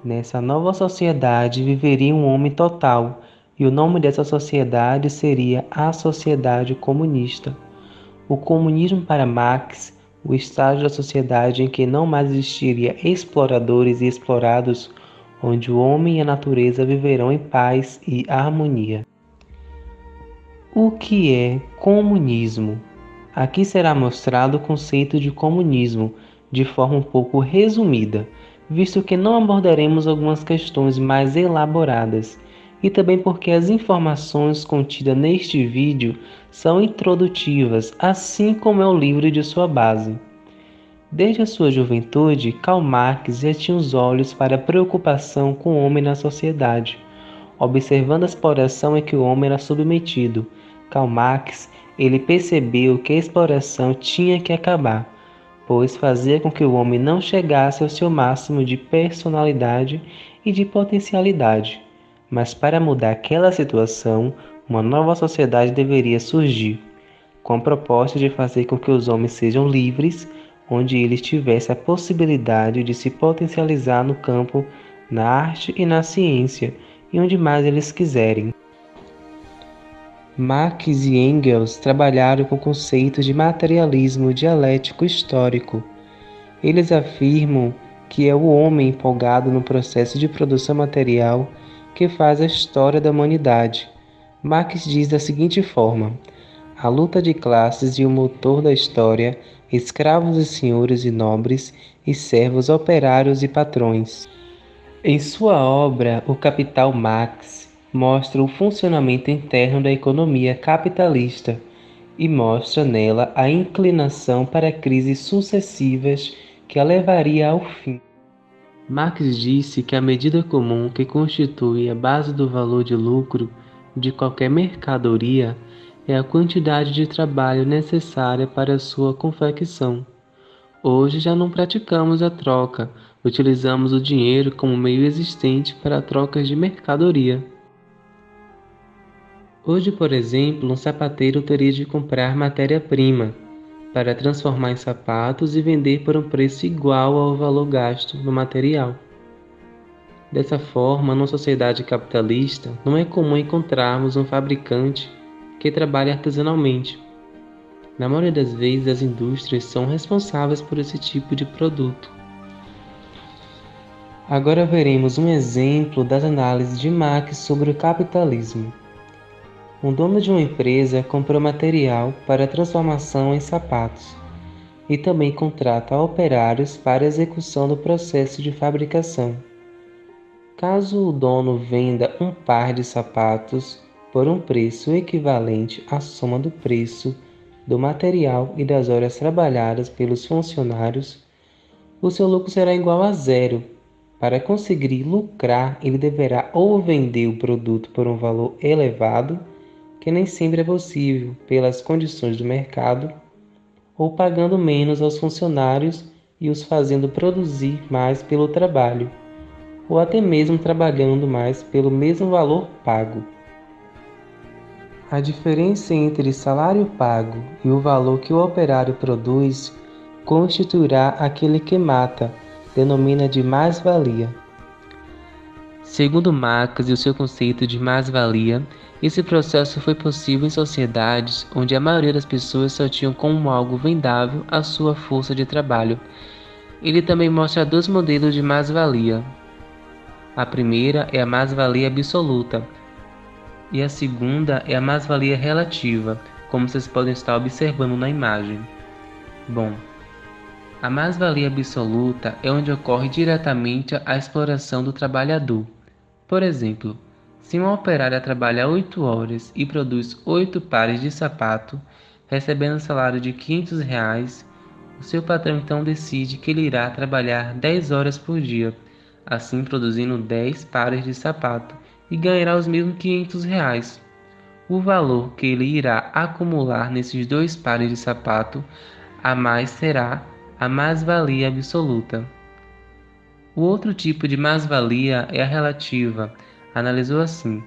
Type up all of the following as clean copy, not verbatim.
Nessa nova sociedade viveria um homem total, e o nome dessa sociedade seria a Sociedade Comunista. O comunismo para Marx, o estágio da sociedade em que não mais existiria exploradores e explorados, onde o homem e a natureza viverão em paz e harmonia. O que é comunismo? Aqui será mostrado o conceito de comunismo de forma um pouco resumida, visto que não abordaremos algumas questões mais elaboradas, e também porque as informações contidas neste vídeo são introdutivas, assim como é o livro de sua base. Desde a sua juventude, Karl Marx já tinha os olhos para a preocupação com o homem na sociedade. Observando a exploração em que o homem era submetido, Karl Marx, ele percebeu que a exploração tinha que acabar, pois fazia com que o homem não chegasse ao seu máximo de personalidade e de potencialidade. Mas para mudar aquela situação, uma nova sociedade deveria surgir, com a proposta de fazer com que os homens sejam livres, onde eles tivessem a possibilidade de se potencializar no campo, na arte e na ciência, e onde mais eles quiserem. Marx e Engels trabalharam com conceitos de materialismo dialético histórico. Eles afirmam que é o homem empolgado no processo de produção material que faz a história da humanidade. Marx diz da seguinte forma: a luta de classes e o motor da história, escravos e senhores e nobres, e servos operários e patrões. Em sua obra, O Capital, Marx mostra o funcionamento interno da economia capitalista e mostra nela a inclinação para crises sucessivas que a levaria ao fim. Marx disse que a medida comum que constitui a base do valor de lucro de qualquer mercadoria é a quantidade de trabalho necessária para sua confecção. Hoje já não praticamos a troca, utilizamos o dinheiro como meio existente para trocas de mercadoria. Hoje, por exemplo, um sapateiro teria de comprar matéria-prima para transformar em sapatos e vender por um preço igual ao valor gasto no material. Dessa forma, numa sociedade capitalista, não é comum encontrarmos um fabricante que trabalhe artesanalmente. Na maioria das vezes, as indústrias são responsáveis por esse tipo de produto. Agora veremos um exemplo das análises de Marx sobre o capitalismo. Um dono de uma empresa comprou material para transformação em sapatos e também contrata operários para a execução do processo de fabricação. Caso o dono venda um par de sapatos por um preço equivalente à soma do preço do material e das horas trabalhadas pelos funcionários, o seu lucro será igual a zero. Para conseguir lucrar, ele deverá ou vender o produto por um valor elevado, que nem sempre é possível pelas condições do mercado, ou pagando menos aos funcionários e os fazendo produzir mais pelo trabalho, ou até mesmo trabalhando mais pelo mesmo valor pago. A diferença entre salário pago e o valor que o operário produz constituirá aquele que mata, denomina de mais-valia. Segundo Marx e o seu conceito de mais-valia, esse processo foi possível em sociedades onde a maioria das pessoas só tinham como algo vendável a sua força de trabalho. Ele também mostra dois modelos de mais-valia. A primeira é a mais-valia absoluta, e a segunda é a mais-valia relativa, como vocês podem estar observando na imagem. Bom, a mais-valia absoluta é onde ocorre diretamente a exploração do trabalhador. Por exemplo, se uma operária trabalha 8 horas e produz 8 pares de sapato, recebendo um salário de R$ 500, o seu patrão então decide que ele irá trabalhar 10 horas por dia, assim produzindo 10 pares de sapato, e ganhará os mesmos R$ 500. O valor que ele irá acumular nesses 2 pares de sapato a mais será a mais-valia absoluta. O outro tipo de mais-valia é a relativa. Analisou assim: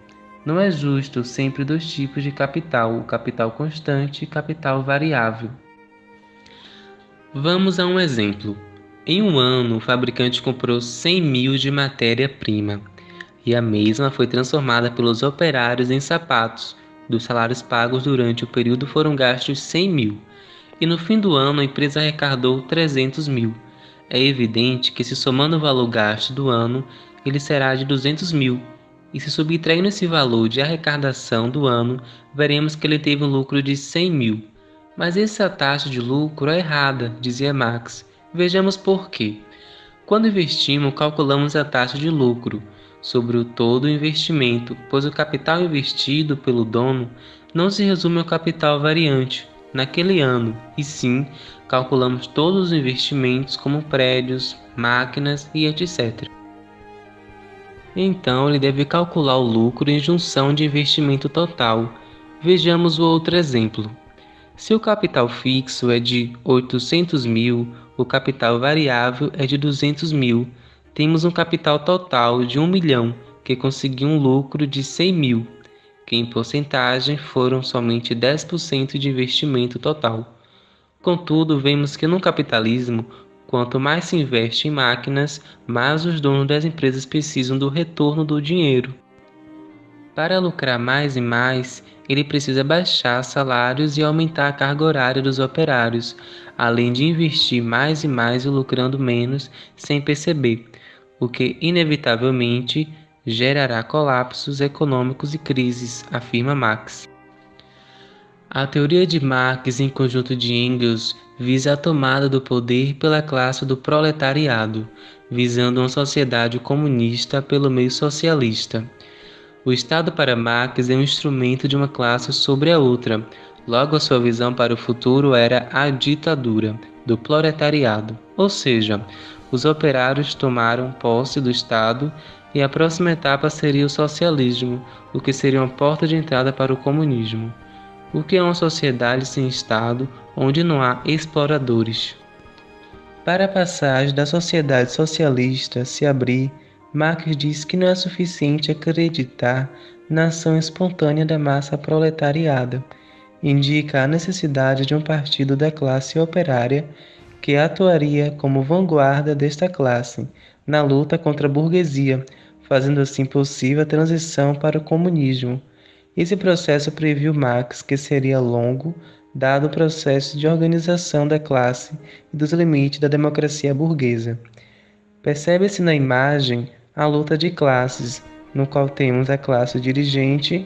não é justo sempre dois tipos de capital, o capital constante e capital variável. Vamos a um exemplo. Em um ano, o fabricante comprou 100.000 de matéria-prima e a mesma foi transformada pelos operários em sapatos. Dos salários pagos durante o período foram gastos 100.000 e no fim do ano a empresa arrecadou 300.000. É evidente que, se somando o valor gasto do ano, ele será de 200.000. E se subtraindo esse valor de arrecadação do ano, veremos que ele teve um lucro de 100.000. Mas essa taxa de lucro é errada, dizia Marx. Vejamos por quê. Quando investimos, calculamos a taxa de lucro sobre o todo o investimento, pois o capital investido pelo dono não se resume ao capital variante naquele ano, e sim calculamos todos os investimentos como prédios, máquinas e etc. Então ele deve calcular o lucro em junção de investimento total. Vejamos o outro exemplo. Se o capital fixo é de 800.000, o capital variável é de 200.000. Temos um capital total de 1 milhão, que conseguiu um lucro de 100.000, que em porcentagem foram somente 10% de investimento total. Contudo, vemos que no capitalismo, quanto mais se investe em máquinas, mais os donos das empresas precisam do retorno do dinheiro. Para lucrar mais e mais, ele precisa baixar salários e aumentar a carga horária dos operários, além de investir mais e mais e lucrando menos sem perceber, o que inevitavelmente gerará colapsos econômicos e crises, afirma Marx. A teoria de Marx, em conjunto de Engels, visa a tomada do poder pela classe do proletariado, visando uma sociedade comunista pelo meio socialista. O Estado para Marx é um instrumento de uma classe sobre a outra. Logo, a sua visão para o futuro era a ditadura do proletariado, ou seja, os operários tomaram posse do Estado e a próxima etapa seria o socialismo, o que seria uma porta de entrada para o comunismo. O que é uma sociedade sem Estado, onde não há exploradores? Para a passagem da sociedade socialista se abrir, Marx diz que não é suficiente acreditar na ação espontânea da massa proletariada. Indica a necessidade de um partido da classe operária que atuaria como vanguarda desta classe na luta contra a burguesia, fazendo assim possível a transição para o comunismo. Esse processo previu Marx que seria longo, dado o processo de organização da classe e dos limites da democracia burguesa. Percebe-se na imagem a luta de classes, no qual temos a classe dirigente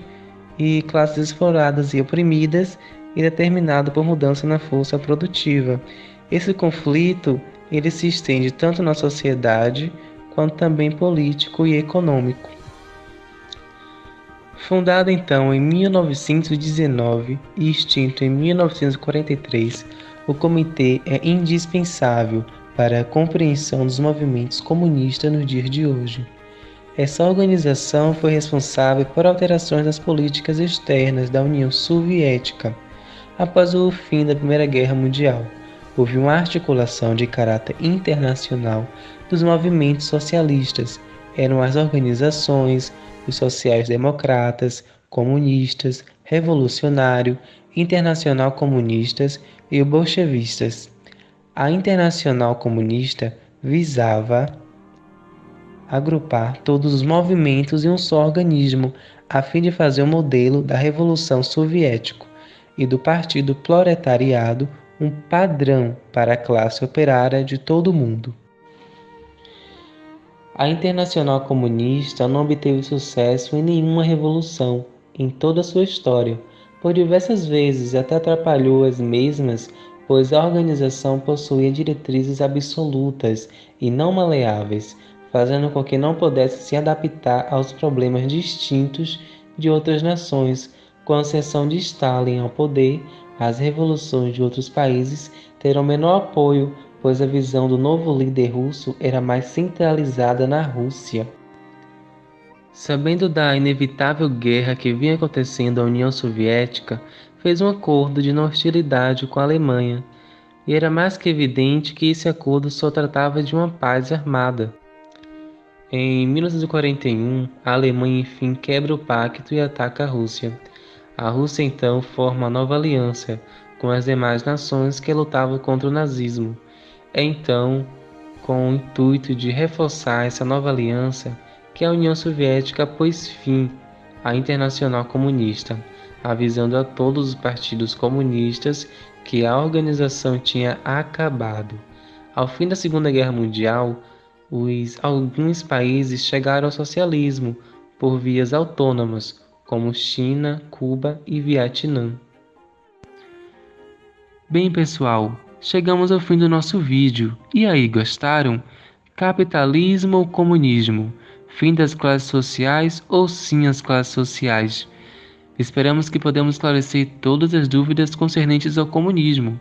e classes exploradas e oprimidas, e determinado por mudança na força produtiva. Esse conflito ele se estende tanto na sociedade quanto também político e econômico. Fundado então em 1919 e extinto em 1943, o comitê é indispensável para a compreensão dos movimentos comunistas nos dias de hoje. Essa organização foi responsável por alterações nas políticas externas da União Soviética. Após o fim da Primeira Guerra Mundial, houve uma articulação de caráter internacional dos movimentos socialistas. Eram as organizações, os sociais-democratas, comunistas, revolucionário, internacional comunistas e os bolchevistas. A Internacional Comunista visava agrupar todos os movimentos em um só organismo, a fim de fazer o modelo da Revolução Soviética e do Partido Proletariado um padrão para a classe operária de todo o mundo. A Internacional Comunista não obteve sucesso em nenhuma revolução em toda a sua história, por diversas vezes até atrapalhou as mesmas, pois a organização possuía diretrizes absolutas e não maleáveis, fazendo com que não pudesse se adaptar aos problemas distintos de outras nações. Com a ascensão de Stalin ao poder, as revoluções de outros países terão menor apoio, pois a visão do novo líder russo era mais centralizada na Rússia. Sabendo da inevitável guerra que vinha acontecendo, a União Soviética fez um acordo de não hostilidade com a Alemanha, e era mais que evidente que esse acordo só tratava de uma paz armada. Em 1941, a Alemanha enfim quebra o pacto e ataca a Rússia. A Rússia então forma uma nova aliança, com as demais nações que lutavam contra o nazismo. Então, com o intuito de reforçar essa nova aliança, que a União Soviética pôs fim à Internacional Comunista, avisando a todos os partidos comunistas que a organização tinha acabado. Ao fim da Segunda Guerra Mundial, alguns países chegaram ao socialismo por vias autônomas, como China, Cuba e Vietnã. Bem, pessoal, chegamos ao fim do nosso vídeo. E aí, gostaram? Capitalismo ou comunismo? Fim das classes sociais ou sim as classes sociais? Esperamos que podemos esclarecer todas as dúvidas concernentes ao comunismo.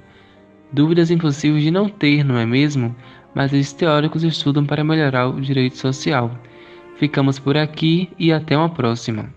Dúvidas impossíveis de não ter, não é mesmo? Mas os teóricos estudam para melhorar o direito social. Ficamos por aqui e até uma próxima.